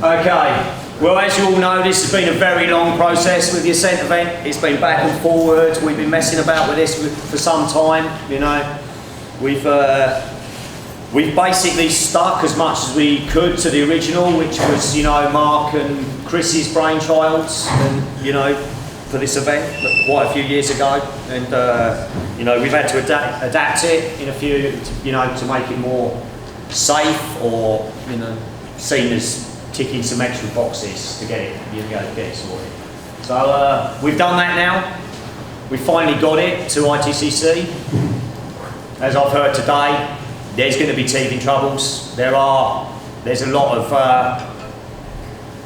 Okay, well, as you all know, this has been a very long process with the Ascent event. It's been back and forward. We've been messing about with this for some time, you know. We've basically stuck as much as we could to the original, which was, you know, Mark and Chris's brainchilds, and, you know, for this event quite a few years ago. And, you know, we've had to adapt it in a few, you know, to make it more safe, or, you know, seen as ticking some extra boxes to get it, get it sorted. So we've done that now. We finally got it to ITCC. As I've heard today, there's going to be teething troubles. There's a lot of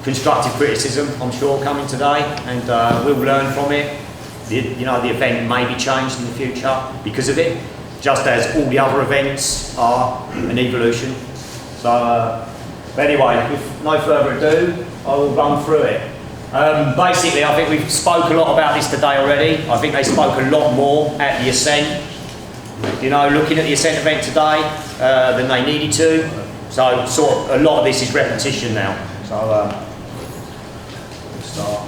constructive criticism, I'm sure, coming today, and we'll learn from it. You know, the event may be changed in the future because of it, just as all the other events are an evolution. So. But anyway, with no further ado, I will run through it. Basically, I think we've spoke a lot about this today already. I think they spoke a lot more at the Ascent, you know, looking at the Ascent event today than they needed to. So sort of a lot of this is repetition now. So we'll start.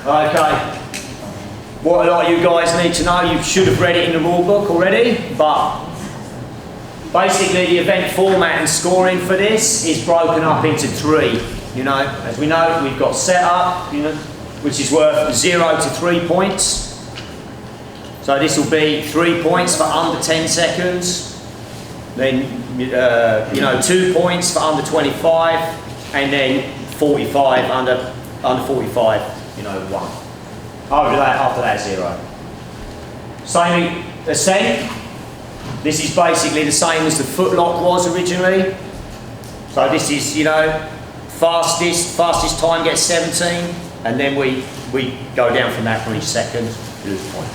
Okay. What a lot of you guys need to know, you should have read it in the rule book already, but basically, the event format and scoring for this is broken up into three. You know, as we know, we've got setup, you know, which is worth 0 to 3 points. So this will be 3 points for under 10 seconds. Then, you know, 2 points for under 25, and then 45 under 45. You know, 1. After that, 0. Same Ascent. This is basically the same as the footlock was originally. So this is, you know, fastest time gets 17, and then we go down from that for each second, lose a point.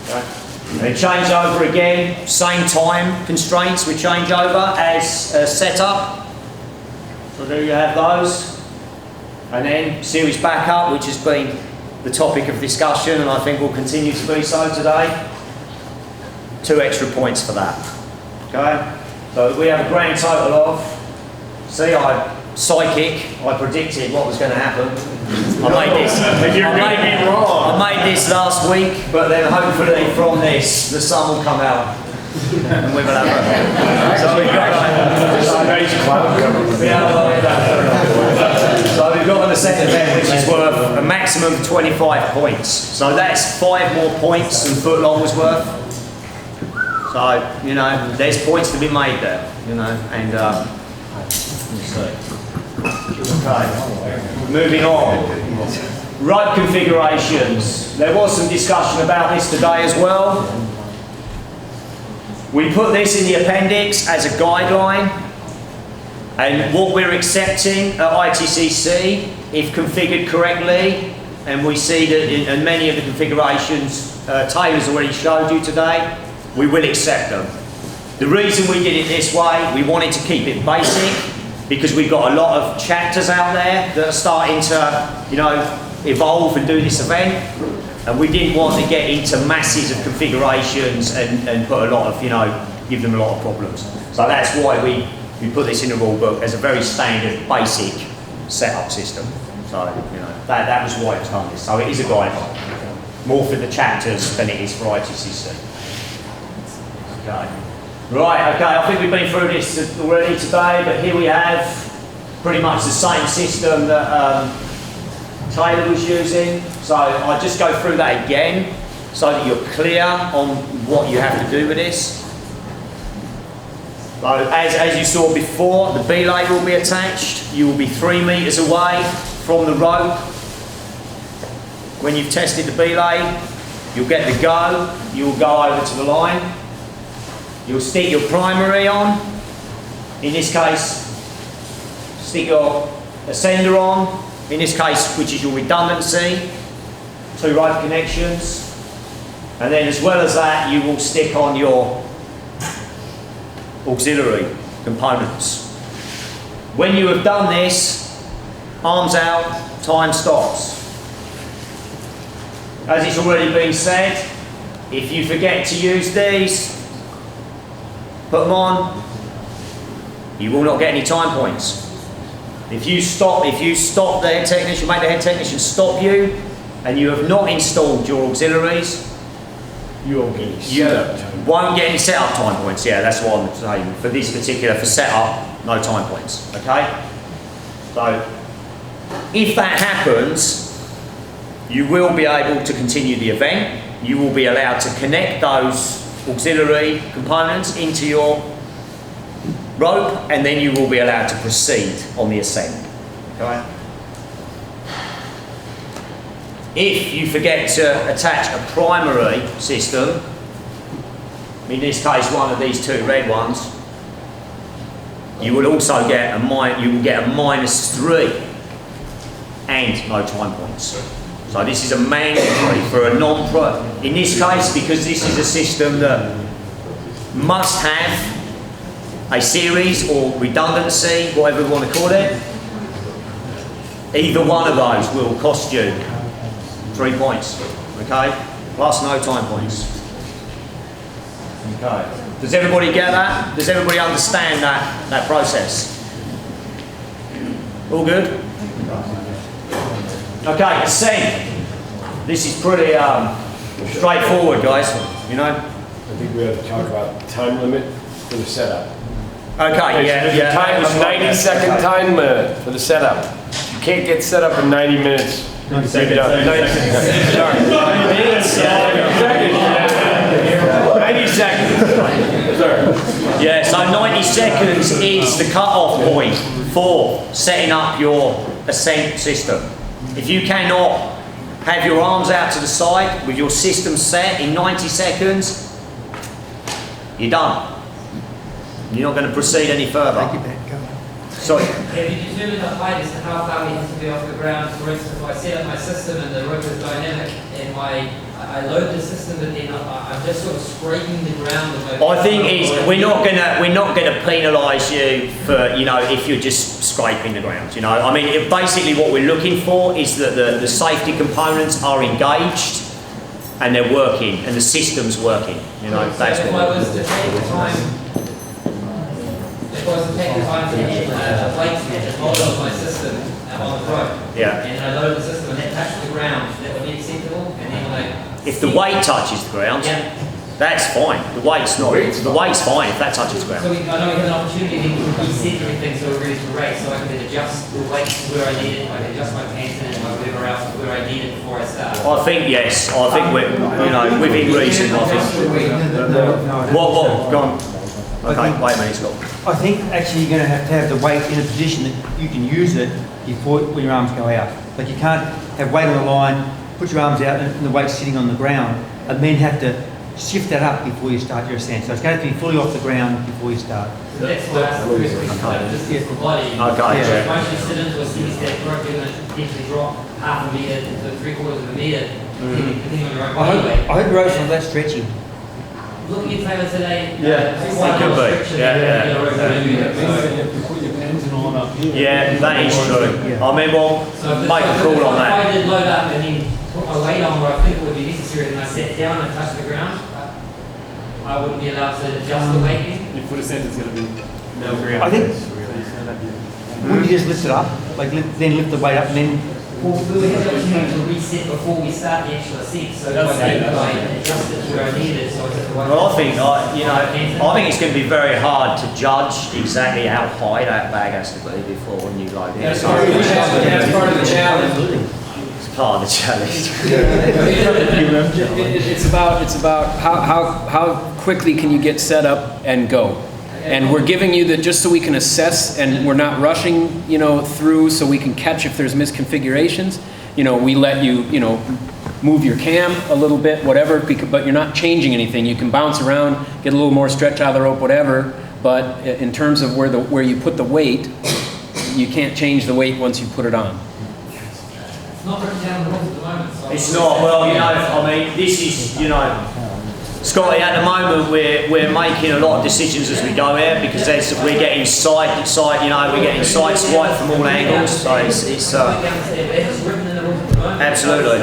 Okay. And then change over again, same time constraints with change over as setup. So there you have those. And then series backup, which has been the topic of discussion, and I think will continue to be so today. 2 extra points for that. Okay? So we have a grand total of, see, I predicted what was going to happen. I made this last week, but then hopefully from this, the sun will come out. And we will have a... So we've got an Ascent event which is worth a maximum of 25 points. So that's 5 more points than footlong was worth. So, you know, there's points to be made there, you know, and let's see. Okay, moving on. Rope configurations. There was some discussion about this today as well. We put this in the appendix as a guideline, and what we're accepting at ITCC, if configured correctly, and we see that in many of the configurations Taylor's already showed you today, we will accept them. The reason we did it this way, we wanted to keep it basic because we've got a lot of chapters out there that are starting to, you know, evolve and do this event, and we didn't want to get into masses of configurations and put a lot of, you know, give them a lot of problems. So that's why we put this in the rule book as a very standard, basic setup system. So, you know, that was why it's done this. So it is a guideline, more for the chapters than it is for ITCC. Okay. Right, okay, I think we've been through this already today, but here we have pretty much the same system that Taylor was using. So I'll just go through that again so that you're clear on what you have to do with this. So as you saw before, the belay will be attached. You will be 3 meters away from the rope. When you've tested the belay, you'll get the go. You'll go over to the line. You'll stick your primary on. In this case, stick your ascender on. In this case, which is your redundancy. 2 rope connections. And then as well as that, you will stick on your auxiliary components. When you have done this, arms out, time stops. As it's already been said, if you forget to use these, put them on, you will not get any time points. If you stop the head technician, make the head technician stop you, and you have not installed your auxiliaries, you won't get any setup time. Won't get any setup time points. Yeah, that's what I'm saying. For this particular, for setup, no time points. Okay. So, if that happens, you will be able to continue the event. You will be allowed to connect those auxiliary components into your rope, and then you will be allowed to proceed on the ascent. Okay? If you forget to attach a primary system, in this case one of these two red ones, you will also get a -3 and no time points. So this is a mandatory for a non-pro. In this case, because this is a system that must have a series or redundancy, whatever you want to call it, either one of those will cost you 3 points, okay? Plus no time points. Okay. Does everybody get that? Does everybody understand that process? All good? Okay, ascent. This is pretty straightforward, guys, you know? I think we have to talk about time limit for the setup. Okay, There's a 90-second time limit for the setup. You can't get set up in 90 minutes. 90 seconds. 90 seconds. Sorry. 90 seconds. Sorry. Yeah, so 90 seconds is the cut-off point for setting up your ascent system. If you cannot have your arms out to the side with your system set in 90 seconds, you're done. You're not going to proceed any further. Sorry. Have you determined the height as to how far we have to be off the ground? For instance, if I set up my system and the rope is dynamic and I load the system, but then I'm just sort of scraping the ground with my... I think we're not gonna penalise you for, you know, if you're just scraping the ground. You know, I mean, basically what we're looking for is that the safety components are engaged and they're working and the system's working. You know, so that's if what. I was to take the time to add a weight and hold on my system on the rope, Yeah. and I load the system and that touches the ground, that would be acceptable. And then when If the weight touches the ground, yeah. that's fine. The weight's not. The weight's fine if that touches the So ground. I know we have an opportunity then to reset everything so we're ready to race, so I can then adjust the weight where I need it, I can adjust my pants and whatever else where I need it before I start. I think yes. I think we're, you know, within reason. I think. What? Go on. Okay. Wait a minute, Scott. I think actually you're going to have the weight in a position that you can use it before when your arms go out. Like you can't have weight on the line, put your arms out and the weight's sitting on the ground, and then have to shift that up before you start your ascent. So it's going to have to be fully off the ground before you start. So that's why I was just the body. Okay. So once you sit into a steady state rope, you're going to potentially drop half a metre to 3/4 of a metre, depending on your own body weight. I hope the rope's not that stretchy. Looking at Taylor today, Yeah, it could be. Yeah. Yeah, that is true. I mean, we'll make a call on If that. I did load up and then put my weight on where I think it would be necessary, and I sat down and touched the ground, I wouldn't be allowed to adjust the weight then. Your foot ascent is going to be no ground. I think, wouldn't you just lift it up? Like then lift the weight up and then... Well, we have the opportunity to reset before we start the actual ascent, so if I adjust it to where I need it, so I just Well, I think, I think it's going to be very hard to judge exactly how high that bag has to be before when you load it. That's part of the challenge. It's part of the challenge. It's about how quickly can you get set up and go. And we're giving you that just so we can assess and we're not rushing, you know, through so we can catch if there's misconfigurations. You know, we let you, you know, move your cam a little bit, whatever, but you're not changing anything. You can bounce around, get a little more stretch out of the rope, whatever. But in terms of where you put the weight, you can't change the weight once you put it on. It's not written down in the rules at the moment. So It's not, well, you know, I mean, this is, you know, Scotty, at the moment we're making a lot of decisions as we go here because we're getting side, you know, we're getting side swipe from all angles. So it's it's written in the rules at the moment. Absolutely.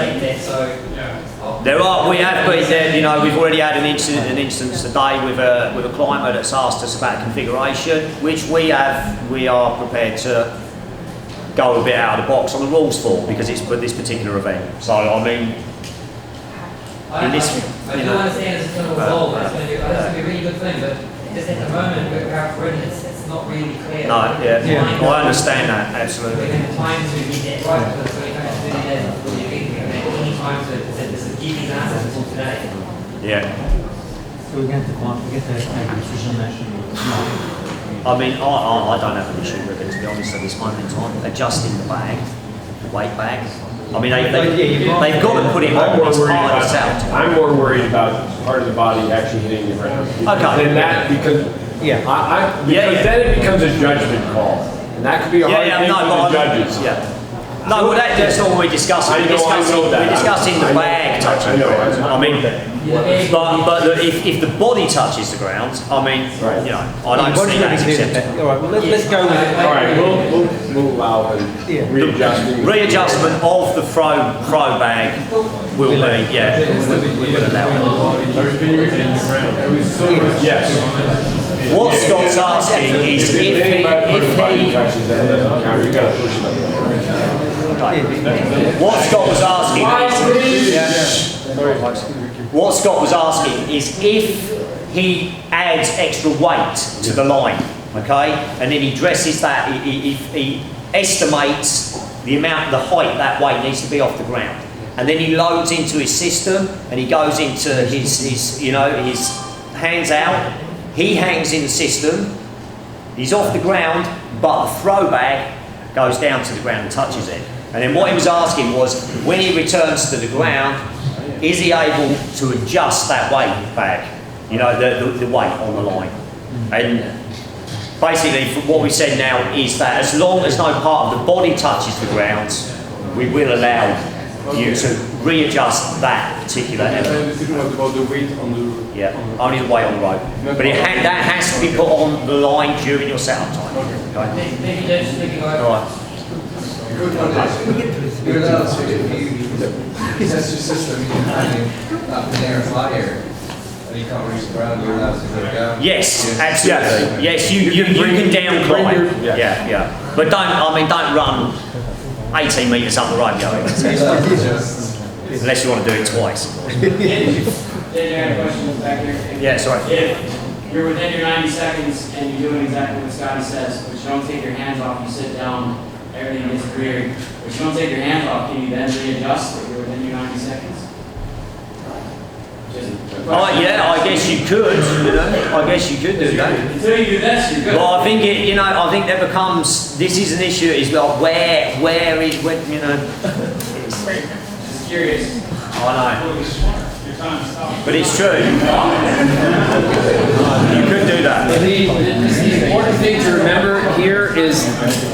There are, we have been there, you know, we've already had an instance today with a client that's asked us about configuration, which we are prepared to go a bit out of the box on the rules for, because it's for this particular event. So I mean, I in this, do understand it's going to evolve, it's going to be a really good thing, but just at the moment, where I've written, it's not really clear. no, I understand that, absolutely. We're going to time to be that right, because when it comes to 30 days before the event, we're going to have any time to, there's a keep these answers until today. Yeah. So we're going to make a decision on that. I mean, I don't have an issue with it, to be honest, at this moment in time. Adjusting the bag, weight bag. I mean, they've got to put it on as part of the setup. I'm more worried about part of the body actually hitting the ground. Okay. Than that, because, because then it becomes a judgment call. And that could be a hard thing for the judges. Yeah. No, well, that's not what we're discussing. We're discussing the bag touching the ground. I mean, but look, if the body touches the ground, I mean, you know, I don't see that as acceptable. All right, well, let's go with it. All right, we'll allow readjusting. Readjustment of the throw bag will be, we will allow it. Yes. What Scott's asking is if he what Scott was asking what Scott was asking is if he adds extra weight to the line, okay, and then he dresses that, he estimates the amount, the height that weight needs to be off the ground, and then he loads into his system and he goes into his you know, his hands out, he hangs in the system, he's off the ground, but the throw bag goes down to the ground and touches it. And then what he was asking was, when he returns to the ground, is he able to adjust that weight back? You know, the weight on the line. And basically, what we said now is that as long as no part of the body touches the ground, we will allow you to readjust that particular element. About the weight on the... Yeah, only the weight on the rope. But that has to be put on the line during your setup time. Okay? Maybe just thinking All right. You're allowed to, if you test your system, you're having up in air fire, and you can't reach the ground, you're allowed to go down. Yes, absolutely. Yes, you can down climb. Yeah. But don't run 18 metres up the rope going. Unless you want to do it twice. Did you have a question back here? Yeah, sorry. If you're within your 90 seconds and you're doing exactly what Scotty says, but you don't take your hands off, you sit down, everything gets cleared, but you don't take your hands off, can you then readjust if you're within your 90 seconds? Yeah, I guess you could, you know, I guess you could do that. Until you do this, you're good. Well, I think it, you know, I think that becomes, this is an issue, is like where is, you know. Just curious. I know. But it's true. You could do that. The important thing to remember here is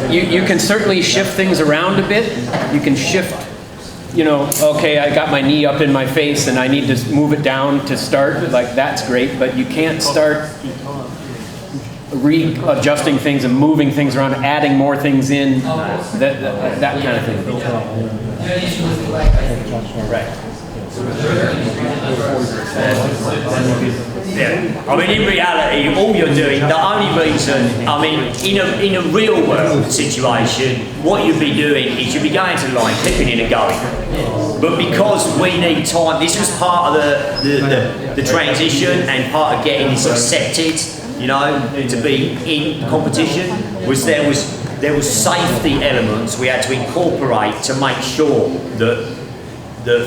you can certainly shift things around a bit. You can shift, you know, okay, I got my knee up in my face and I need to move it down to start, like that's great, but you can't start readjusting things and moving things around, adding more things in, that kind of thing. The issue was the weight, I think. Right. Yeah. I mean, in reality, all you're doing, the only reason, I mean, in a real world situation, what you'd be doing is you'd be going to the line, clipping in and going. But because we need time, this was part of the transition and part of getting this accepted, you know, to be in competition, was there was safety elements we had to incorporate to make sure that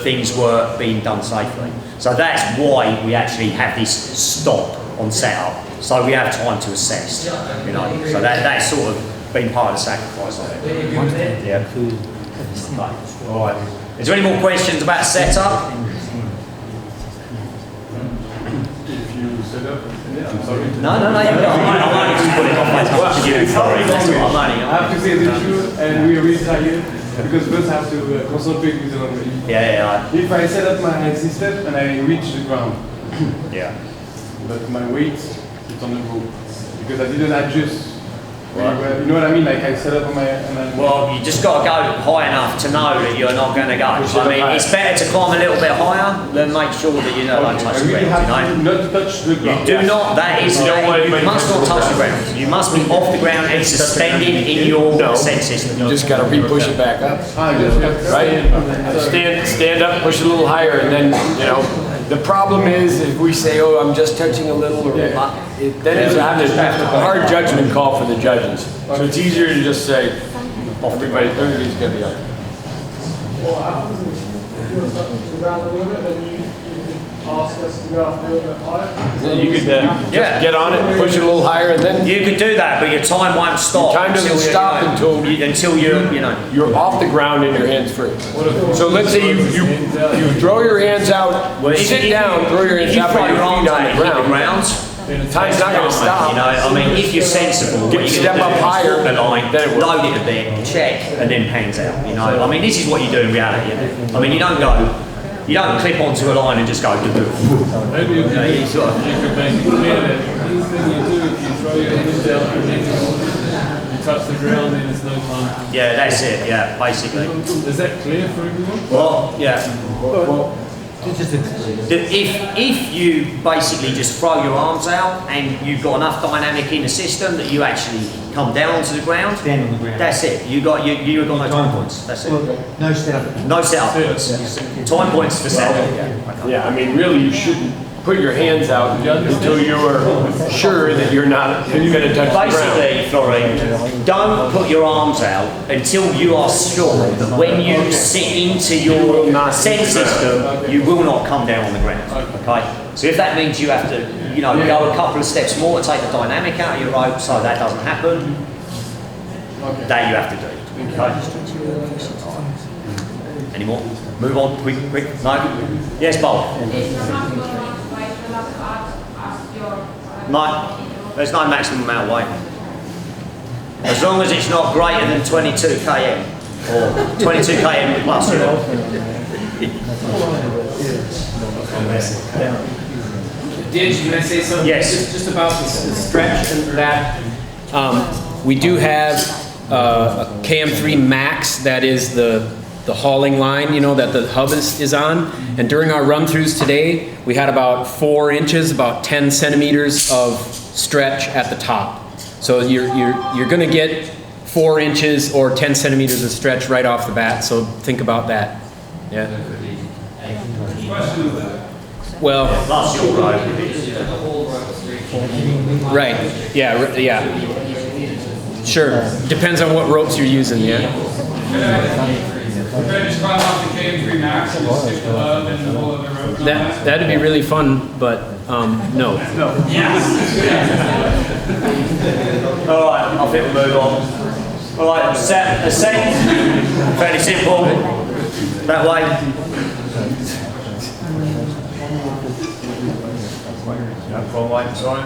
things were being done safely. So that's why we actually have this stop on setup. So we have time to assess, you know. So that's sort of been part of the sacrifice of it. Yeah. Right. All right. Is there any more questions about setup? No, I'm only just putting off my touch to you. Sorry, that's what I'm only. I have to say the truth, and we are really tired because first I have to concentrate with the number. Yeah. If I set up my system and I reach the ground, Yeah. but my weight is on the rope because I didn't adjust You know what I mean? Like I set up on my. Well, you just got to go high enough to know that you're not going to go. I mean, it's better to climb a little bit higher than make sure that you don't touch the ground. You know? Not touch the ground. You do not. That is. You must not touch the ground. You must be off the ground and suspended in your ascent system. You just gotta re-push it back up. Right? Stand up, push it a little higher, and then, you know, the problem is if we say, oh, I'm just touching a little, or then it's a hard judgment call for the judges. So it's easier to just say, everybody's gonna be up. Well, happens if you're touching the ground a little bit, then you ask us to go up a little bit higher. Then you could just get on it, push it a little higher, and then You could do that, but your time won't stop. Your time doesn't stop until you're off the ground and your hands free. So let's say you throw your hands out, sit down, throw your hands out, put your feet on the ground. Time's not going to stop. You know, I mean, if you're sensible, Step up higher, the line, then it works. load it a bit, check, and then pans out. You know, I mean, this is what you do in reality. I mean, you don't clip onto a line and just go. Maybe you could make it clear that anything you do, if you throw your hands down and then you touch the ground, then it's no time. Yeah, that's it. Yeah, basically. Is that clear for everyone? Well, yeah. Just If you basically just throw your arms out and you've got enough dynamic in the system that you actually come down onto the ground, stand on the ground. that's it. You've got no time points. That's it. No setup. No setup points. Time points for setup. Yeah, I mean, really, you shouldn't put your hands out until you're sure that you're not going to touch the ground. Basically, Florine, don't put your arms out until you are sure that when you sit into your ascent system, you will not come down on the ground. Okay? So if that means you have to, go a couple of steps more to take the dynamic out of your rope so that doesn't happen, that you have to do. Okay? Any more? Move on, quick. No? Yes, Bob? No, there's no maximum amount of weight. As long as it's not greater than 22 km or 22 km plus. Did you want to say something? Yes. Just about the stretch and that. We do have a KM3 Max, that is the hauling line, that the hub is on. And during our run-throughs today, we had about 4 inches, about 10 centimeters of stretch at the top. So you're going to get 4 inches or 10 centimeters of stretch right off the bat. So think about that. Yeah. Well. Right. Yeah. Sure. Depends on what ropes you're using. Yeah. Could I just run off the KM3 Max and just stick the hub and the whole other rope? That'd be really fun, but no. All right, I think we'll move on. All right, ascent, fairly simple. That way. Wrong way, sorry.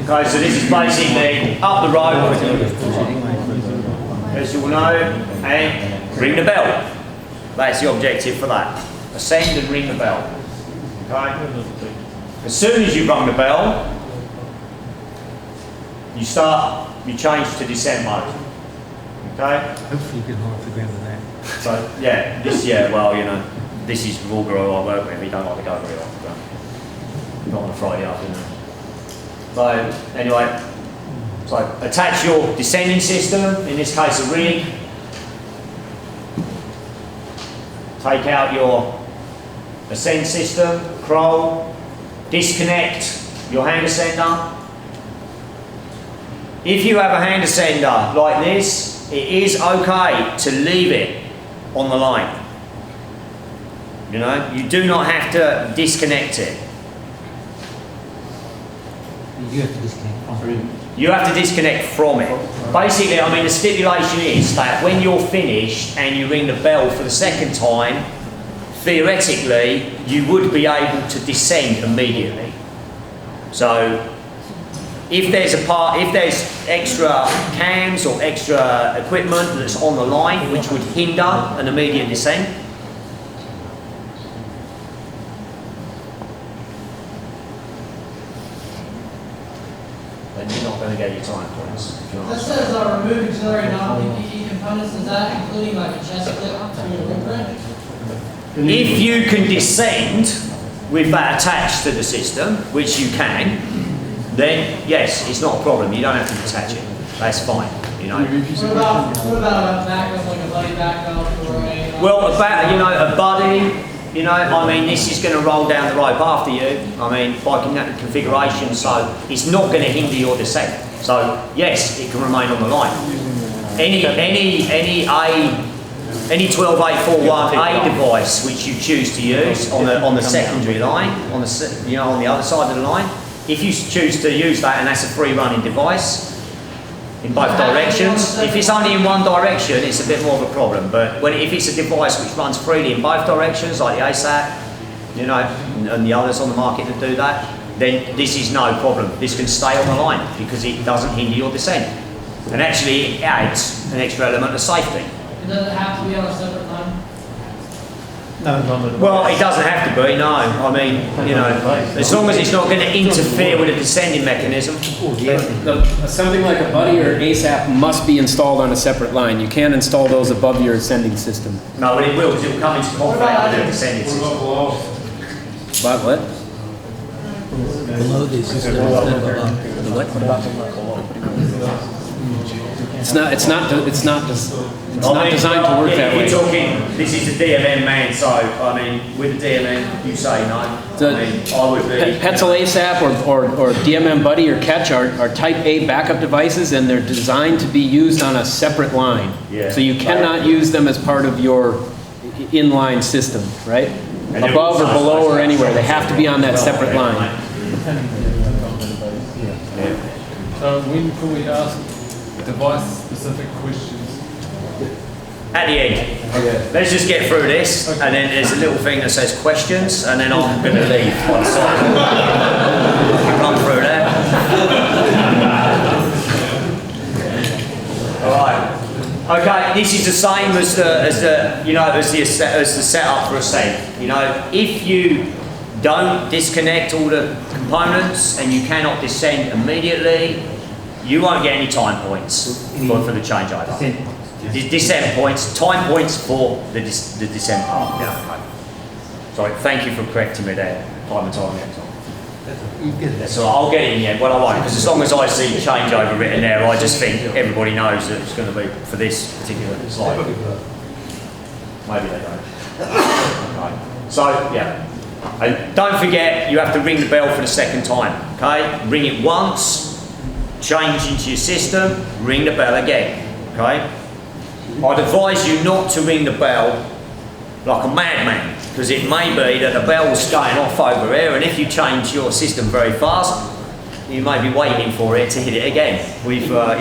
Okay, so this is basically up the road, as you will know, and ring the bell. That's the objective for that. Ascend and ring the bell. Okay? As soon as you've rung the bell, you change to descent mode. Okay? Hopefully you can hold off the ground with that. So, this is Vulgar I work with, he don't like to go very off the ground. Not on a Friday afternoon. So, anyway, attach your descending system, in this case a rig. Take out your ascend system, crawl, disconnect your hand ascender. If you have a hand ascender like this, it is okay to leave it on the line. You do not have to disconnect it. You have to disconnect from it. You have to disconnect from it. Basically, the stipulation is that when you're finished and you ring the bell for the second time, theoretically, you would be able to descend immediately. So, if there's extra cams or extra equipment that's on the line which would hinder an immediate descent, then you're not going to get your time points. If you're That honest. says remove auxiliary non-PPE components, is that including like a chest clip to your blueprint? If you can descend with that attached to the system, which you can, then yes, it's not a problem. You don't have to detach it. That's fine, you know. What about a backup, like a buddy backup or a... Well, a buddy, I mean, this is going to roll down the rope after you. I mean, by configuration, so it's not going to hinder your descent. So yes, it can remain on the line. Any 12841A device which you choose to use on the secondary line, on the other side of the line, if you choose to use that, and that's a free running device in both directions. If it's only in one direction, it's a bit more of a problem. But if it's a device which runs freely in both directions, like the ASAT, and the others on the market that do that, then this is no problem. This can stay on the line because it doesn't hinder your descent. And actually, it adds an extra element of safety. It doesn't have to be on a separate line? Well, it doesn't have to be, no. I mean, as long as it's not going to interfere with the descending mechanism. Something like a buddy or ASAP must be installed on a separate line. You can't install those above your ascending system. No, but it will, because it will come into conflict with the descending system. But what? Below the system instead of above. It's not designed to work that way. You're talking, this is the DMM man, so, I mean, with the DMM, you say no. I would be. Pencil ASAP or DMM Buddy or Catch are Type A backup devices, and they're designed to be used on a separate line. Yeah. So you cannot use them as part of your inline system, right? And Above or below or anywhere. They have to be on that separate line. So when can we ask device-specific questions? At the end. Let's just get through this, and then there's a little thing that says questions, and then I'm going to leave on the side. Run through that. All right. Okay, this is the same as the setup for Ascent. If you don't disconnect all the components and you cannot descend immediately, you won't get any time points for the changeover. Descent points, time points for the descent part. Yeah, okay. Sorry, thank you for correcting me there. Time and time again. That's all right, I'll get it in the end. Well, I won't, because as long as I see changeover written there, I just think everybody knows that it's going to be for this particular slide. Maybe they don't. Okay. So, yeah. And don't forget, you have to ring the bell for the second time, okay? Ring it once, change into your system, ring the bell again, okay? I'd advise you not to ring the bell like a madman, because it may be that the bell's going off over here, and if you change your system very fast, you may be waiting for it to hit it again. We've, A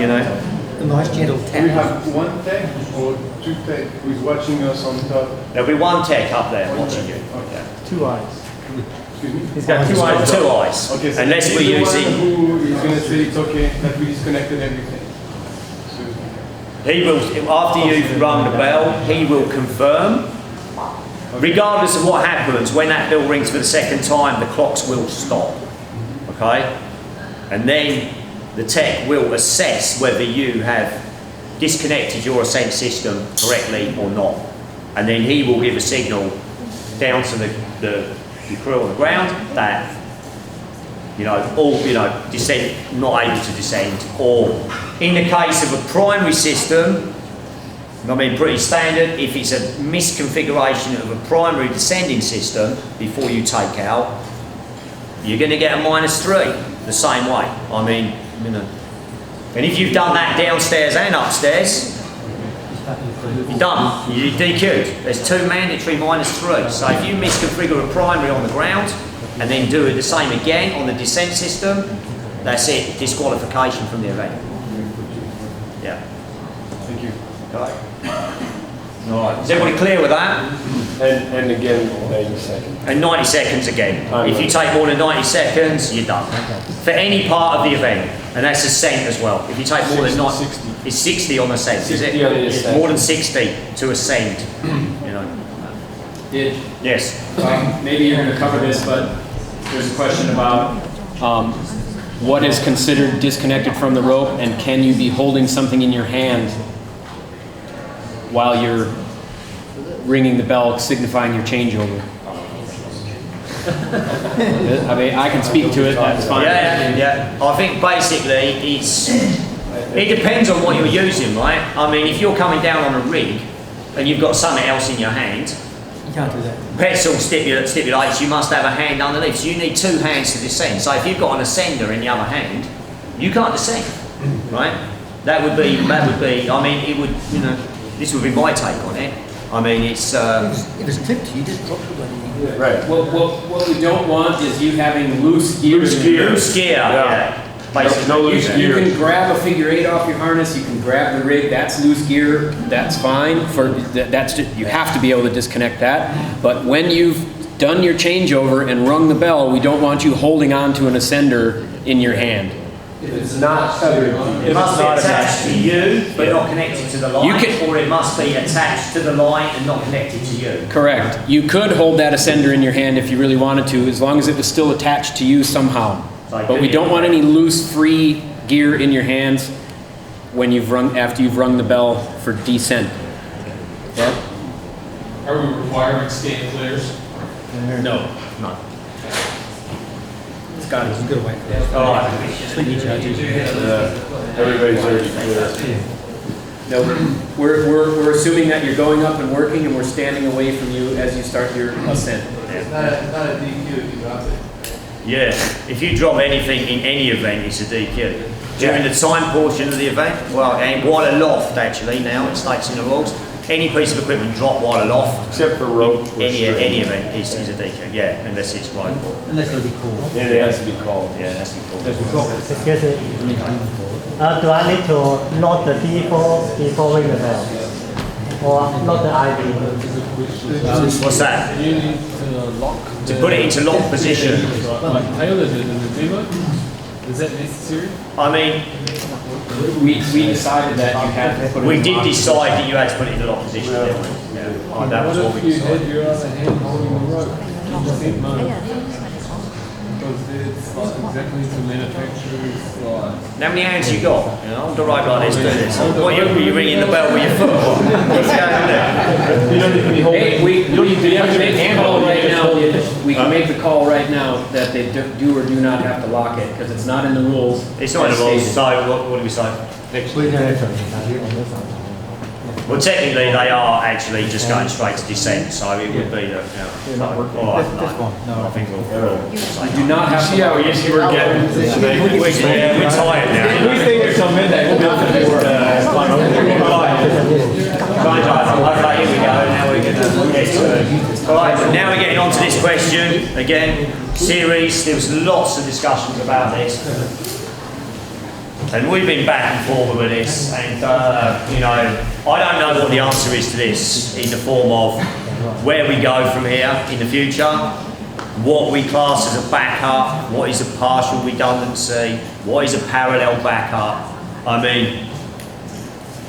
nice gentle We tap. have one tech or two tech who's watching us on top. There'll be one tech up there watching you. Okay. Two eyes. Excuse me? He's got two eyes. Okay, so Unless he's we're the one using... who is going to say it's okay that we disconnected everything. He will, after you've rung the bell, he will confirm. Regardless of what happens, when that bell rings for the second time, the clocks will stop. Okay? And then the tech will assess whether you have disconnected your Ascent system correctly or not. And then he will give a signal down to the crew on the ground that descent, not able to descend, or in the case of a primary system, I mean pretty standard, if it's a misconfiguration of a primary descending system before you take out, you're going to get a -3 the same way. I mean, and if you've done that downstairs and upstairs, you're done, you're DQ'd. There's 2 mandatory -3. So if you misconfigure a primary on the ground, and then do it the same again on the descent system, that's it, disqualification from the event. Yeah. Thank you. Okay. All right. Is everybody clear with that? And again, 90 seconds. And 90 seconds again. If you take more than 90 seconds, you're done. For any part of the event, and that's Ascent as well. If you take more than 90, it's 60 on Ascent, is it? It's more than 60 to Ascend. Yes. Maybe you're going to cover this, but there's a question about what is considered disconnected from the rope, and can you be holding something in your hand while you're ringing the bell signifying your changeover? I mean, I can speak to it, that's fine. Yeah. I think basically it depends on what you're using, right? I mean, if you're coming down on a rig and you've got something else in your hand, You can't do that. PETSL stipulates you must have a hand underneath, so you need two hands to descend. So if you've got an ascender in the other hand, you can't descend, right? That would be, I mean, it would, this would be my take on it. I mean, it's... If it's clipped, you just drop the bloody thing. Right. What we don't want is you having loose gear. Loose gear, yeah. Basically. No loose You gear. can grab a figure 8 off your harness, you can grab the rig, that's loose gear, that's fine. That's just, you have to be able to disconnect that. But when you've done your changeover and rung the bell, we don't want you holding on to an ascender in your hand. It's not tethered. It must be attached to you, but not connected to the line, or it must be attached to the line and not connected to you. Correct. You could hold that ascender in your hand if you really wanted to, as long as it was still attached to you somehow. But we don't want any loose, free gear in your hands when after you've rung the bell for descent. Yeah? Are we requiring stand clears? No. Scotty, you can go away. All right. Everybody's already clear. No, we're assuming that you're going up and working, and we're standing away from you as you start your ascent. It's not a DQ if you drop it. Yeah, if you drop anything in any event, it's a DQ. During the time portion of the event, well, and while aloft actually now, it states in the rules, any piece of equipment dropped while aloft, Except for rope. any event is a DQ, yeah, unless it's right. Unless it'll be cool. Yeah, it has to be called. Yeah, that's important. Excuse me. Do I need to load the D4 before ring the bell? Or load the ID? What's that? You need to lock. To put it into lock position. Like Taylor did in the demo. Is that necessary? I mean, We decided that you had to put it we in did lock. decide that you had to put it into lock position, didn't we? Yeah. Oh, that was what What we if you decided. had your other hand holding the rope? Descent mode. Because it's like exactly to manufacturer's like. How many hands you got? Hold the rope like this, do this. What, you ringing the bell with your foot? What's going on there? You don't need to be holding. Hey, we can make the call right now. We can make the call right now that they do or do not have to lock it, because it's not in the rules. It's not in the rules, so what do we say? Well, technically they are actually just going straight to descent, so it would be that, all right, no, I think we'll say You do not have to. See how easy we're getting? we're tired now. We think it's on midnight, we'll be able to do work. Okay, here we go, now we're going to get to it. All right, now we're getting on to this question, again, series, there was lots of discussions about this. And we've been back and forth with this, and I don't know what the answer is to this in the form of where we go from here in the future, what we class as a backup, what is a partial redundancy, what is a parallel backup. I mean,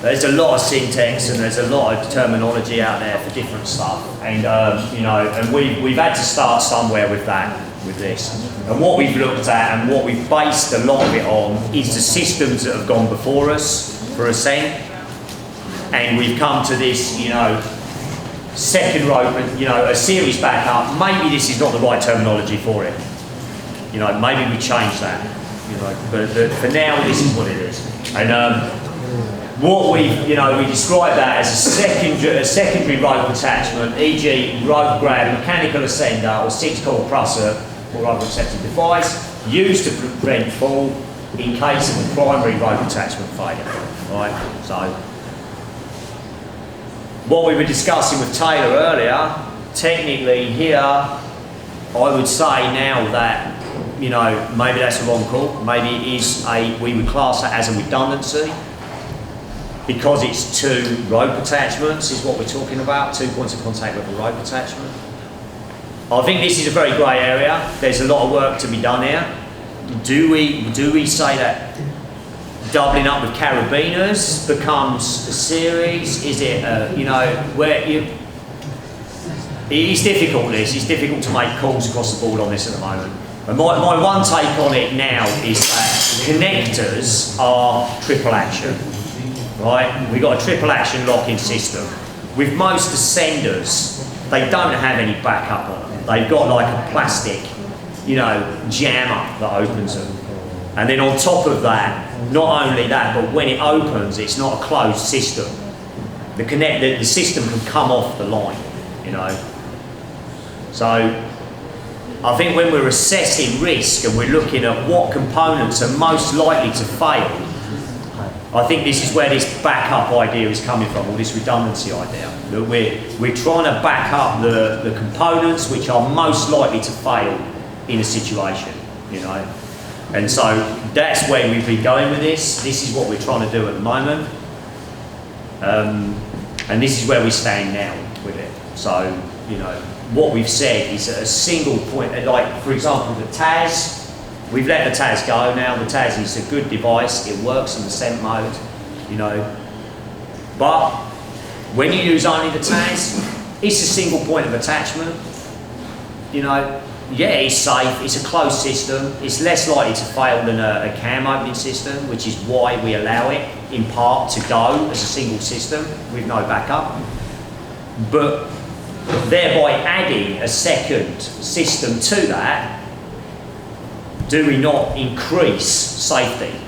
there's a lot of syntax and there's a lot of terminology out there for different stuff, and and we've had to start somewhere with that. With this, and what we've looked at and what we've based a lot of it on is the systems that have gone before us for Ascent, and we've come to this, second rope, a series backup. Maybe this is not the right terminology for it. Maybe we change that. But for now, this is what it is. And what we describe that as a secondary rope attachment, e.g. rope grab, mechanical ascender, or 6-cord crusher, or rope accepting device, used to prevent fall in case of a primary rope attachment failure. Right? So, what we were discussing with Taylor earlier, technically here, I would say now that, maybe that's a wrong call. Maybe it is we would class that as a redundancy, because it's 2 rope attachments is what we're talking about, 2 points of contact with a rope attachment. I think this is a very grey area. There's a lot of work to be done here. Do we say that doubling up with carabiners becomes a series? Is it, it is difficult, this. It's difficult to make calls across the board on this at the moment. And my one take on it now is that connectors are triple action, right? We've got a triple action locking system. With most ascenders, they don't have any backup on them. They've got like a plastic, you know, jammer that opens them. And then on top of that, not only that, but when it opens, it's not a closed system. The system can come off the line, you know. So I think when we're assessing risk and we're looking at what components are most likely to fail, I think this is where this backup idea is coming from, or this redundancy idea. That we're trying to back up the components which are most likely to fail in a situation, you know. And so that's where we've been going with this. This is what we're trying to do at the moment. And this is where we stand now with it. So, you know, what we've said is a single point, like for example, the TAS, we've let the TAS go now. The TAS is a good device. It works in Ascent mode, you know. But when you use only the TAS, it's a single point of attachment, you know. Yeah, it's safe, it's a closed system, it's less likely to fail than a cam opening system, which is why we allow it, in part, to go as a single system with no backup. But thereby adding a second system to that, do we not increase safety,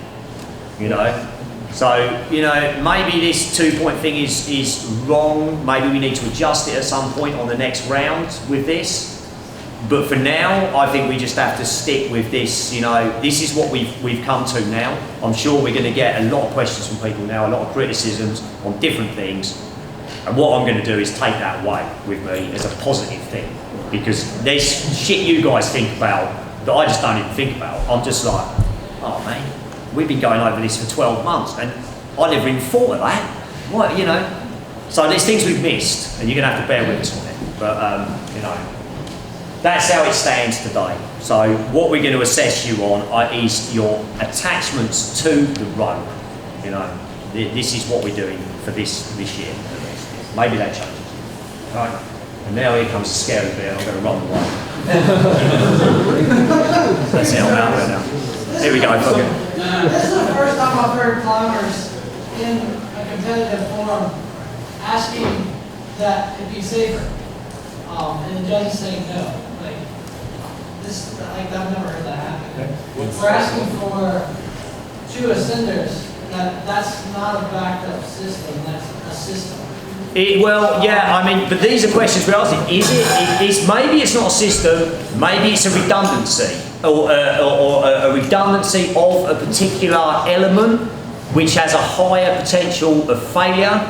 you know? So, you know, maybe this 2-point thing is wrong, maybe we need to adjust it at some point on the next round with this. But for now, I think we just have to stick with this, you know, this is what we've come to now. I'm sure we're going to get a lot of questions from people now, a lot of criticisms on different things. And what I'm going to do is take that away with me as a positive thing. Because there's shit you guys think about that I just don't even think about. I'm just like, oh man, we've been going over this for 12 months and I never even thought of that. What, you know? So there's things we've missed and you're going to have to bear with us on it. But, you know. That's how it stands today. So what we're going to assess you on is your attachments to the rope. You know, this is what we're doing for this year. Maybe that changes. Right. And now here comes the scary bit. I'm going to run away. That's it. I'm out right now. Here we go. This is the first time I've heard climbers in a competitive forum asking that it be safer, and the judges saying no. I've never heard that happen. We're asking for 2 ascenders. That's not a backup system. That's a system. Well, yeah. I mean, but these are questions we're asking. Maybe it's not a system. Maybe it's a redundancy, or a redundancy of a particular element which has a higher potential of failure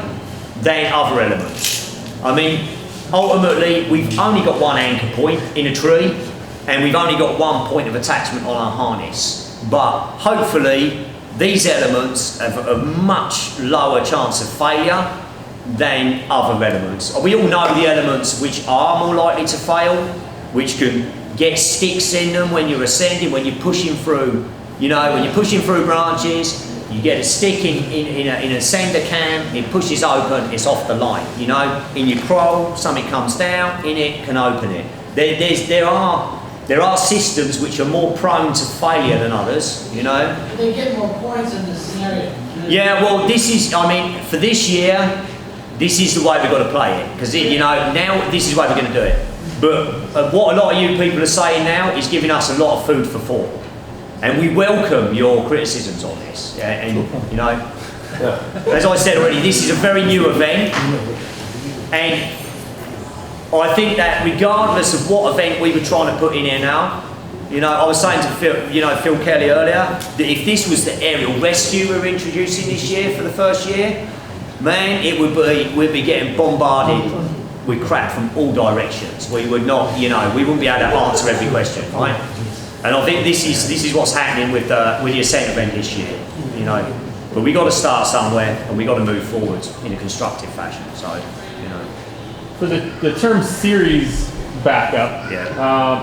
than other elements. I mean, ultimately, we've only got one anchor point in a tree. And we've only got one point of attachment on our harness. But hopefully, these elements have a much lower chance of failure than other elements. We all know the elements which are more likely to fail, which can get sticks in them when you're ascending, when you're pushing through, you know, when you're pushing through branches, you get a stick in an ascender cam, it pushes open, it's off the line. You know, in your crawl, something comes down, in it, can open it. There are systems which are more prone to failure than others, you know. But they get more points in this scenario. Yeah, well, this is, I mean, for this year, this is the way we've got to play it. Because, you know, now this is the way we're going to do it. But what a lot of you people are saying now is giving us a lot of food for thought. And we welcome your criticisms on this. Yeah, and, you know, as I said already, this is a very new event. And I think that regardless of what event we were trying to put in here now, you know, I was saying to Phil Kelly earlier, that if this was the aerial rescue we were introducing this year for the first year, man, we'd be getting bombarded with crap from all directions. We would not, you know, we wouldn't be able to answer every question, right? And I think this is what's happening with the Ascent event this year, you know. But we got to start somewhere and we got to move forward in a constructive fashion. So, you know. For the term series backup,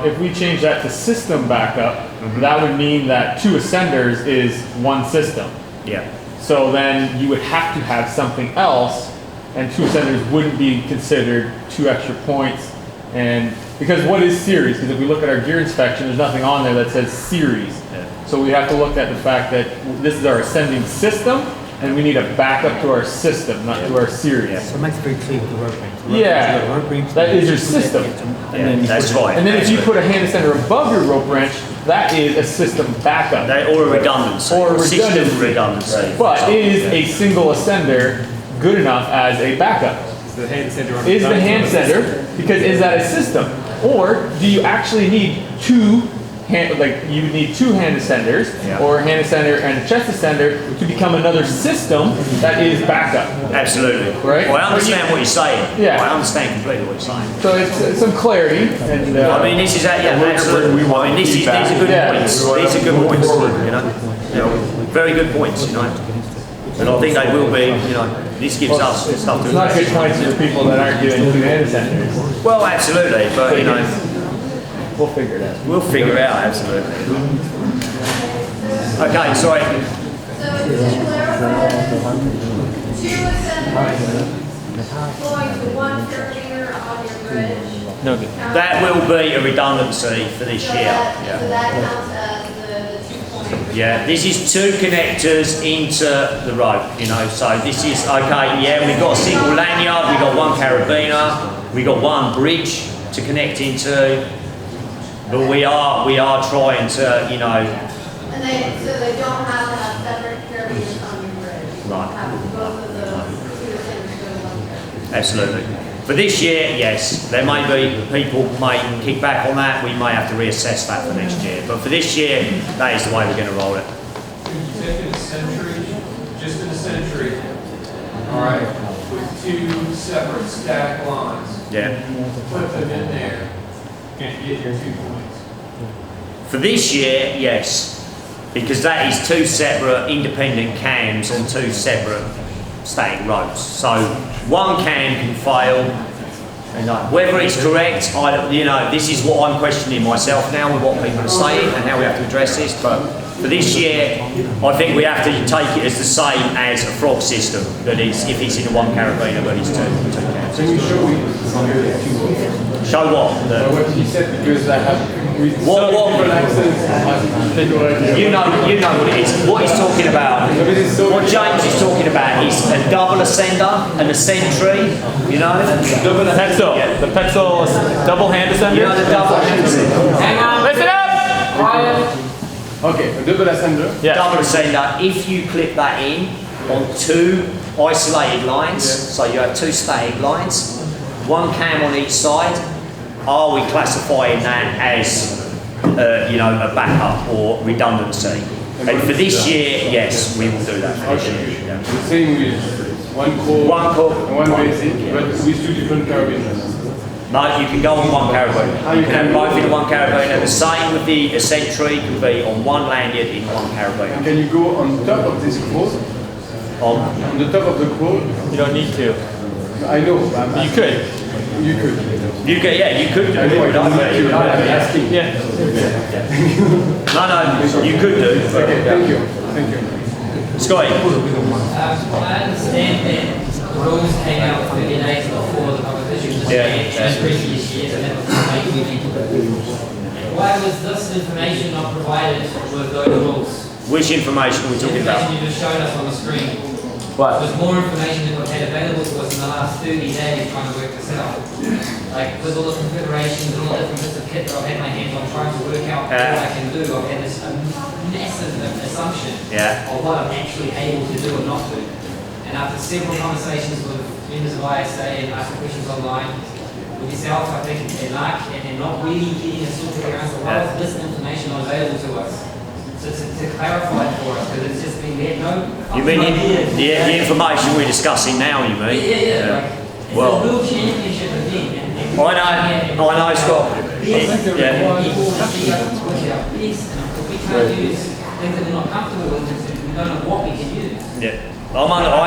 if we change that to system backup, that would mean that 2 ascenders is 1 system. Yeah. So then you would have to have something else, and 2 ascenders wouldn't be considered 2 extra points, and Because what is series? Because if we look at our gear inspection, there's nothing on there that says series. So we have to look at the fact that this is our ascending system, and we need a backup to our system, not to our series. So it makes it very clear with the rope rings. Yeah, that is your system. That's right. And then if you put a hand ascender above your rope wrench, that is a system backup. Or a redundancy. Or a System redundancy. But is a single ascender good enough as a backup? Is the hand ascender Is the hand ascender, because is that a system? Or do you actually need two hand, like you need two hand ascenders, or a hand ascender and a chest ascender to become another system that is backup? Absolutely. Right? Well, I understand what you're saying. Yeah. I understand completely what you're saying. So it's some clarity. And I mean, this is absolutely. I mean, these are good points. These are good points. You know, very good points. You know, and I think they will be. You know, this gives us stuff to. It's not good points for the people that aren't doing two hand ascenders. Well, absolutely, but you know, we'll figure it out. We'll figure it out. Absolutely. Okay, sorry. So to clarify, two ascenders going to one carabiner on your bridge. No good. That will be a redundancy for this So year. that counts as the 2 point. Yeah, this is two connectors into the rope, you know, so this is, okay, yeah, we've got a single lanyard, we've got one carabiner, we've got one bridge to connect into, but we are trying to, you know. And so they don't have to have separate carabiners on your bridge. Right. Have both of the two ascenders go to one carabiner. Absolutely. For this year, yes, there may be, people may kick back on that, we may have to reassess that for next year, but for this year, that is the way we're going to roll it. Take a century, just in a century, all right, with two separate stack lines. Yeah. Put them in there, and get your 2 points. For this year, yes, because that is two separate independent cams on two separate static ropes. So one cam can fail, and whether it's correct, you know, this is what I'm questioning myself now with what people are saying and how we have to address this. But for this year, I think we have to take it as the same as a frog system. That is, if it's in a one carabiner, but it's two cams. Can you show me? Show what? What he said, because I have What? You know what it is. What he's talking about, what James is talking about is a double ascender and a sentry, you know? The Petzl. The Petzl double hand ascender? You know the double hand ascender? Hang on. Listen up! Quiet. Okay, a double ascender. Yeah. Double ascender, if you clip that in on two isolated lines, so you have two static lines, one cam on each side, are we classifying that as, you know, a backup or redundancy? And for this year, yes, we will do that for this year. Yeah. The same with one core and one basic, but with two different carabiners. No, you can go on one carabiner. You can have both in one carabiner. The same with the sentry can be on one lanyard in one carabiner. Can you go on top of this core? On the top of the core? You don't need to. I know. You could. You could. You could, yeah, you could do I know, it. I'm asking. Yeah. No, you could do. Okay, thank you. Thank you. Scotty. I understand that the rules came out 30 days before the competition was made, as previous years, and that was the main meeting. Why was this information not provided with those rules? Which information are we talking about? Information you just showed us on the screen. What? There's more information than we've had available to us in the last 30 days trying to work this out. Like, with all the configurations and all the different bits of kit that I've had my hands on trying to work out what I can do, I've had this massive assumption of what I'm actually able to do or not do. And after several conversations with members of ISA and asking questions online, with yourself, I think, and Mark, and not really getting a sort of answer, why is this information not available to us? To clarify it for us, because it's just been, we had no You mean the information we're discussing now, you mean? Yeah. Like, well, it's a world championship event. I know, Scott. We can't use things that we're not comfortable with, we don't know what we can use. Yeah. I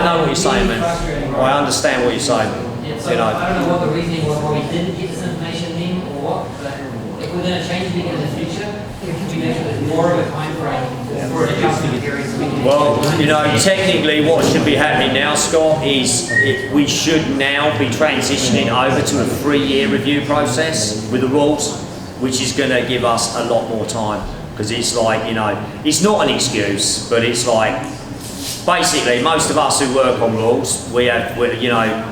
know what you're saying, man. I understand what you're saying. Yeah, so you know. I don't know what the reasoning was why we didn't get this information then or what, but if we're going to change it in the future, can we make sure there's more of a time frame for an adjustment period so we can. Well, you know, technically what should be happening now, Scott, is we should now be transitioning over to a 3-year review process with the rules, which is going to give us a lot more time. Because it's like, you know, it's not an excuse, but it's like, basically, most of us who work on rules, you know,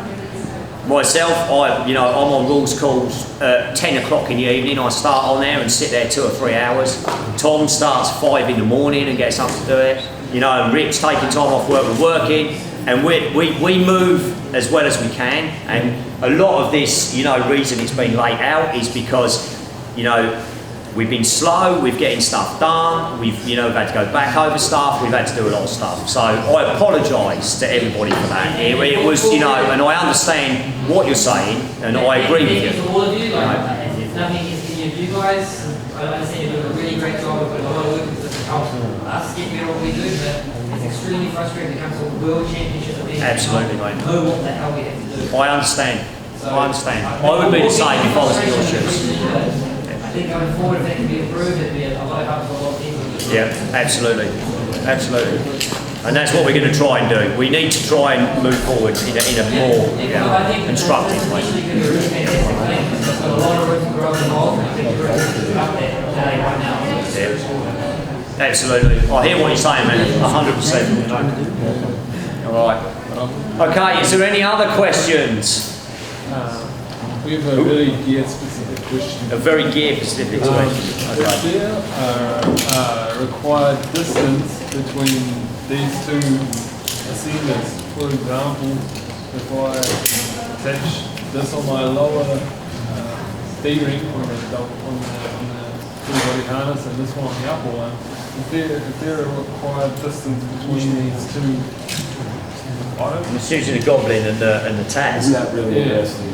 myself, I'm on rules calls at 10 o'clock in the evening. I start on there and sit there 2 or 3 hours. Tom starts 5 in the morning and gets up to do it. You know, and Rick's taking time off work and working. And we move as well as we can. And a lot of this, you know, reason it's been laid out is because, you know, we've been slow with getting stuff done. We've had to go back over stuff. We've had to do a lot of stuff. So I apologise to everybody for that. It was, you know, and I understand what you're saying, and I agree with you. To all of you, like, it's nothing against any of you guys. I understand you're doing a really great job. We've got a lot of work into this to help us get better what we do, but it's extremely frustrating to come to a world championship event. Absolutely, mate. Know what the hell we have to do. I understand. I understand. I would be the same if I was in your shoes. I think going forward, if that can be improved, it'd be a lot of help for a lot of people. Yeah, absolutely, absolutely. And that's what we're going to try and do. We need to try and move forward in a more constructive way. A lot of room to grow involved, and I think we're up there right now. Yeah, absolutely. I hear what you're saying, man. 100%. All right. Okay. Is there any other questions? We have a very gear-specific question. A very gear-specific question. Is there a required distance between these two ascenders? For example, if I attach this on my lower D-ring on the full-body harness and this one on the upper one, is there a required distance between these two items? It's usually the Goblin and the Taz. Is that really the best thing?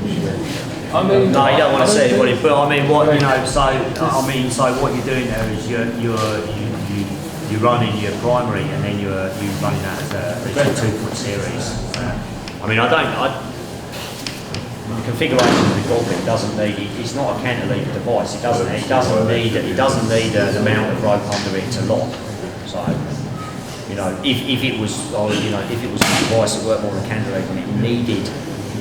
I mean, no, you don't want to see anybody. But I mean, what you know. So so what you're doing there is you're running your primary, and then you're running that as a 2-foot series. The configuration of the Goblin doesn't need. It's not a cantilever device. It doesn't need an amount of rope under it to lock. So. You know, if it was a device that worked more than cantilever and it needed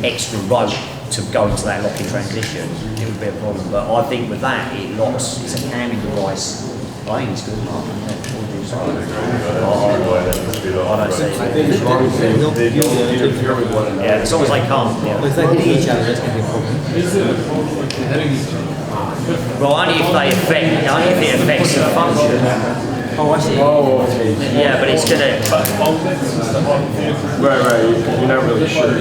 extra rope to go into that locking transition, it would be a problem. But I think with that, it locks. It's a camming device. I think it's good. I don't see it. Yeah, as long as they can't. Yeah. If they're hitting each other, that's going to be a problem. Is it a problem if they're hitting each other? Well, only if it affects the function. Oh, I see. Oh, yeah, but it's gonna. Right. You're not really sure.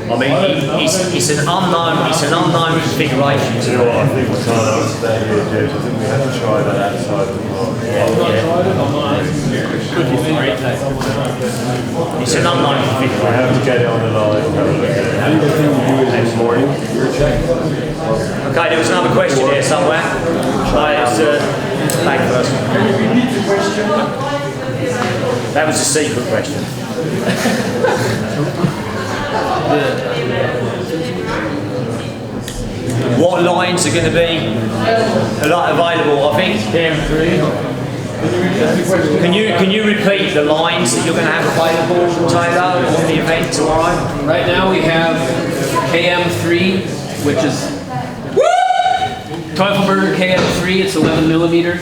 I mean, it's an unknown configuration. You know what, I think we're trying to understand here, James. I think we have to try that outside the park. It's an unknown configuration. I have to get it on the line. Next morning. Okay, there was another question here somewhere. Back first. Can you repeat the question? That was a secret question. What lines are going to be available? I think. Can you repeat the lines that you're going to have available, Taylor, on the event tomorrow? Right now we have KM3, which is Teufelberger KM3. It's 11 millimeter.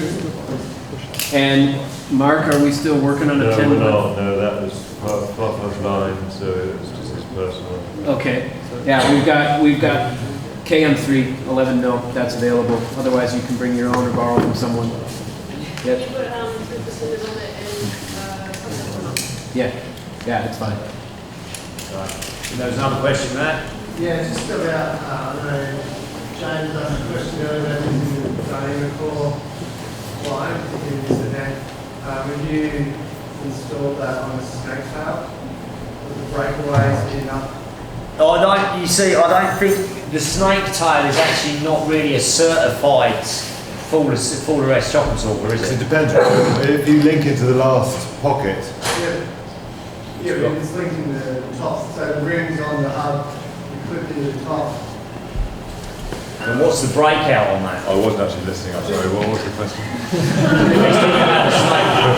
And Mark, are we still working on a 10? No, that was Fluffer's line, so it was just his personal. Okay. Yeah, we've got KM3 11 mil. That's available. Otherwise, you can bring your own or borrow from someone. Yep. Yeah, it's fine. Right. There's another question, Matt. Yeah, just about, I don't know, James asked a question earlier about using the diameter core line in this event. When you installed that on the snake tail, with the breakaways enough? I don't think the snake tail is actually not really a certified full arrest shock absorber, is it? It depends. If you link it to the last pocket. Yeah, but it's linking the top, so the rings on the hub, you clip into the top. And what's the breakout on that? I wasn't actually listening, I'm sorry, what was the question?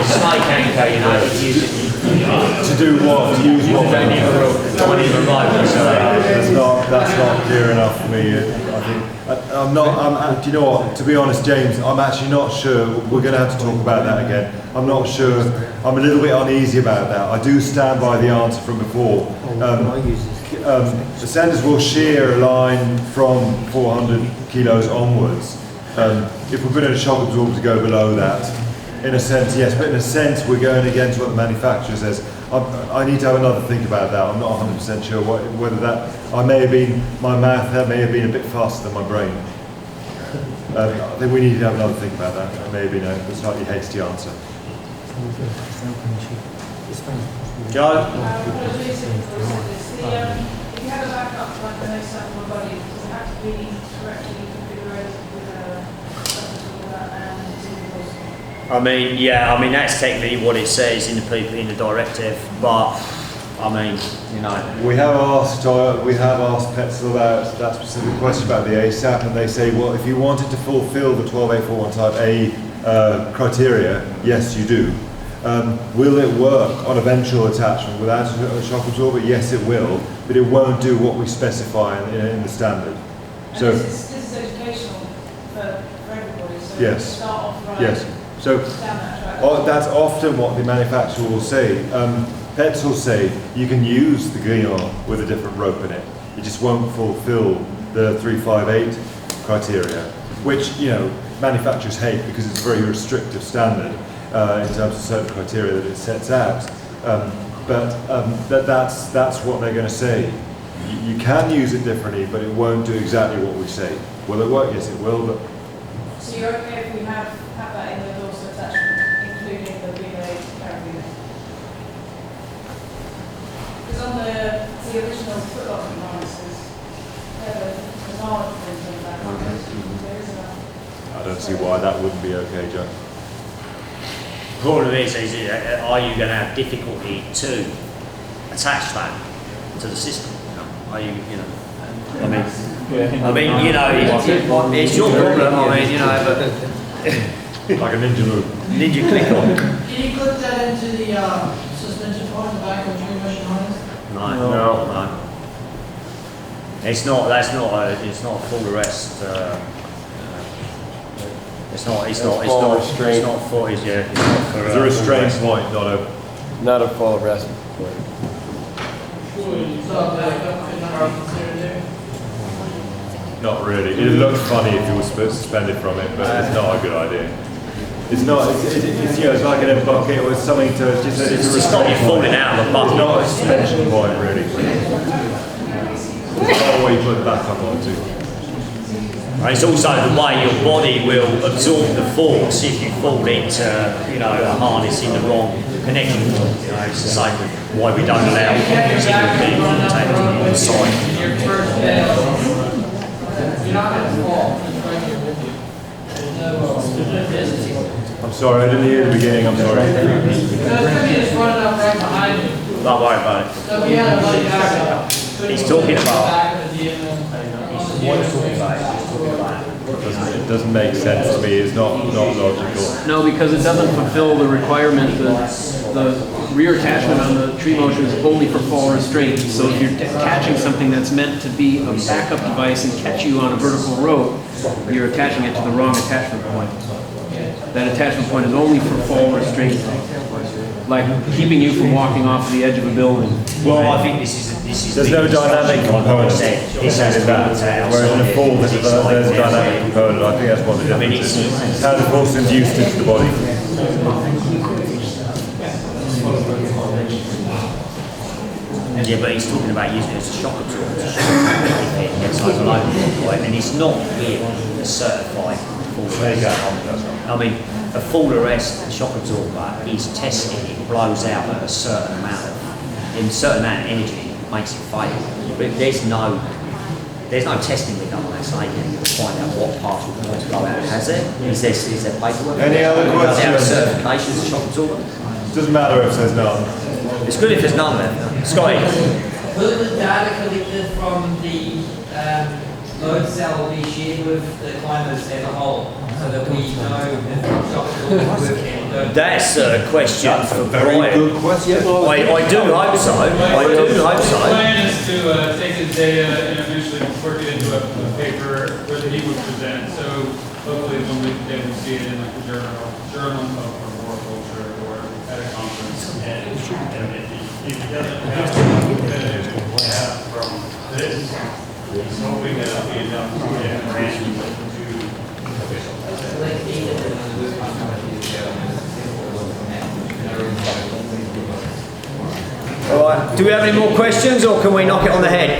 Snake anchor, you know, it's used To do what? To use what? don't even rope, so That's not clear enough for me. I think I'm not. Do you know what? To be honest, James, I'm actually not sure. We're going to have to talk about that again. I'm not sure. I'm a little bit uneasy about that. I do stand by the answer from before. The senders will shear a line from 400 kilos onwards. If we're putting a shock absorber to go below that, in a sense, yes, but in a sense, we're going against what the manufacturer says. I need to have another think about that. I'm not 100% sure whether that, my math may have been a bit faster than my brain. I think we need to have another think about that. It may have been a slightly hasty answer. Joe? If you have a backup like an ASAP body, does it have to be correctly configured with I mean, yeah, I mean that's technically what it says in the directive, but I mean, you know. We have asked Petzl about that specific question about the ASAP, and they say, well, if you wanted to fulfil the 12841 type A criteria, yes, you do. Will it work on a ventral attachment without a shock absorber? Yes, it will, but it won't do what we specify in the standard. So this is educational for everybody, so yes, start off right. yes. So that's often what the manufacturer will say. Pets will say you can use the grillon with a different rope in it. It just won't fulfill the 358 criteria, which, you know, manufacturers hate because it's a very restrictive standard in terms of certain criteria that it sets out. That's what they're going to say. You can use it differently, but it won't do exactly what we say. Will it work? Yes, it will. But So you're okay if we have that in the dorsal attachment, including the VA carabiner? Because on the original footlock harnesses, there's hard things on that. There is enough. I don't see why that wouldn't be okay, Joe. The problem is are you going to have difficulty to attach that to the system? Are you, you know? I mean, you know, it's your problem. I mean, you know, but like a ninja move. Ninja click on. Can you clip that into the suspension point in the back of the tree motion harness? No. It's not. It's not a full arrest. It's not for. Is a restraint point, not a full arrest point. Not really. It looks funny if you were suspended from it, but it's not a good idea. It's not. It's you know, it's like an bucket or something to just. It's to stop you falling out of the bucket. It's not a suspension point, really. It's not what you put the back up onto. And it's also the way your body will absorb the force if you fall into, you know, a harness in the wrong connection point. You know, it's the same with why we don't allow single beam containers on the side. I'm sorry, I didn't hear the beginning. I'm sorry. Don't worry about it. He's talking about. It doesn't make sense to me. It's not logical. No, because it doesn't fulfill the requirement that the rear attachment on the tree motion is only for fall restraint. So if you're attaching something that's meant to be a backup device and catch you on a vertical rope, you're attaching it to the wrong attachment point. That attachment point is only for fall restraint, like keeping you from walking off the edge of a building. Well, I think this is. There's no dynamic component. This has to be whereas in a fall there's a dynamic component. I think that's what the difference is. It's how the force is induced into the body. Yeah, but he's talking about using it as a shock absorber if it gets overloaded, right? And it's not really a certified full arrest. I mean, a full arrest shock absorber is tested, it blows out at a certain amount of energy, makes it fail. But there's no testing we've done on that snake yet to find out what parts will go out. Has there? Is there paperwork? Any other questions? Is there a certification as a shock absorber? Doesn't matter if there's none. It's good if there's none then. Scotty? Will the data collected from the load cell will be shared with the climbers as a whole, so that we know shops will work and don't. That's a question for Very Brian. good question. I do hope so. I do hope The so. plan is to take his data and eventually work it into a paper that he would present. So hopefully when they will see it in like the journal of horticulture or at a conference. And if he doesn't have from this, he's hoping that it'll be enough to get a grant to All right. Do we have any more questions, or can we knock it on the head?